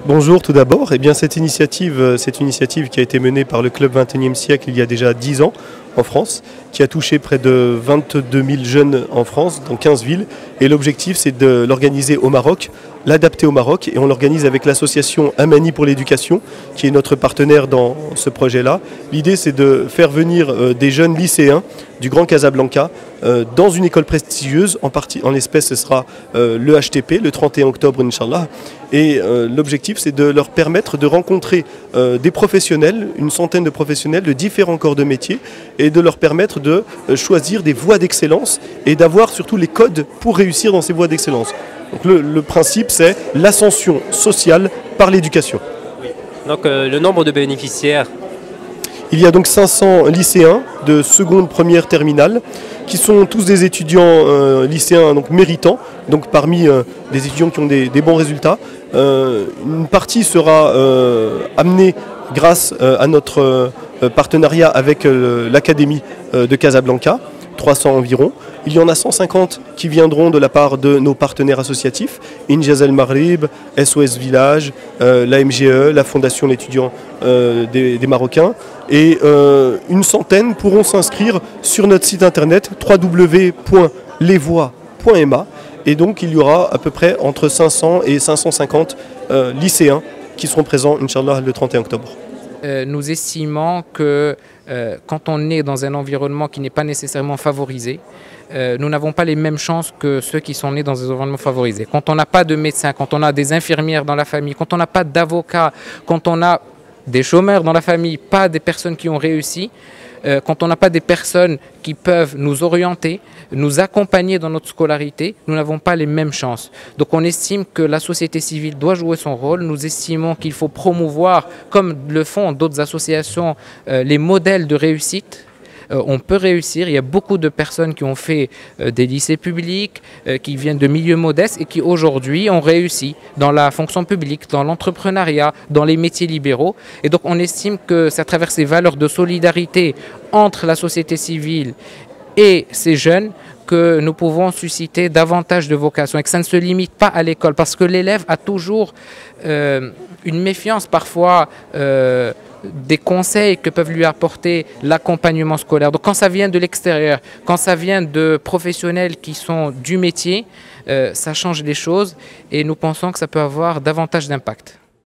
Bonjour tout d'abord. Eh bien, cette initiative qui a été menée par le Club 21e siècle il y a déjà 10 ans en France, qui a touché près de 22 000 jeunes en France, dans 15 villes. Et l'objectif, c'est de l'organiser au Maroc, l'adapter au Maroc. Et on l'organise avec l'association Amani pour l'éducation, qui est notre partenaire dans ce projet-là. L'idée, c'est de faire venir des jeunes lycéens du Grand Casablanca dans une école prestigieuse. En l'espèce, ce sera le HTP, le 31 octobre, Inch'Allah. Et l'objectif, c'est de leur permettre de rencontrer des professionnels, une centaine de professionnels de différents corps de métier, et de leur permettre de choisir des voies d'excellence et d'avoir surtout les codes pour réussir dans ces voies d'excellence. Donc le principe, c'est l'ascension sociale par l'éducation. Oui. Donc le nombre de bénéficiaires? Il y a donc 500 lycéens de seconde, première, terminale, qui sont tous des étudiants lycéens donc méritants, donc parmi des étudiants qui ont des bons résultats. Une partie sera amenée grâce à notre partenariat avec l'Académie de Casablanca, 300 environ. Il y en a 150 qui viendront de la part de nos partenaires associatifs, Injaz El Maghrib, SOS Village, la MGE, la Fondation l'étudiant des Marocains. Et une centaine pourront s'inscrire sur notre site internet www.lesvoix.ma. Et donc il y aura à peu près entre 500 et 550 lycéens qui seront présents, Inch'Allah, le 31 octobre. Nous estimons que quand on est dans un environnement qui n'est pas nécessairement favorisé, nous n'avons pas les mêmes chances que ceux qui sont nés dans des environnements favorisés. Quand on n'a pas de médecins, quand on a des infirmières dans la famille, quand on n'a pas d'avocats, quand on a des chômeurs dans la famille, pas des personnes qui ont réussi, quand on n'a pas des personnes qui peuvent nous orienter, nous accompagner dans notre scolarité, nous n'avons pas les mêmes chances. Donc on estime que la société civile doit jouer son rôle. Nous estimons qu'il faut promouvoir, comme le font d'autres associations, les modèles de réussite. On peut réussir. Il y a beaucoup de personnes qui ont fait des lycées publics, qui viennent de milieux modestes et qui aujourd'hui ont réussi dans la fonction publique, dans l'entrepreneuriat, dans les métiers libéraux. Et donc on estime que c'est à travers ces valeurs de solidarité entre la société civile et ces jeunes que nous pouvons susciter davantage de vocations et que ça ne se limite pas à l'école, parce que l'élève a toujours une méfiance parfois des conseils que peuvent lui apporter l'accompagnement scolaire. Donc quand ça vient de l'extérieur, quand ça vient de professionnels qui sont du métier, ça change les choses et nous pensons que ça peut avoir davantage d'impact.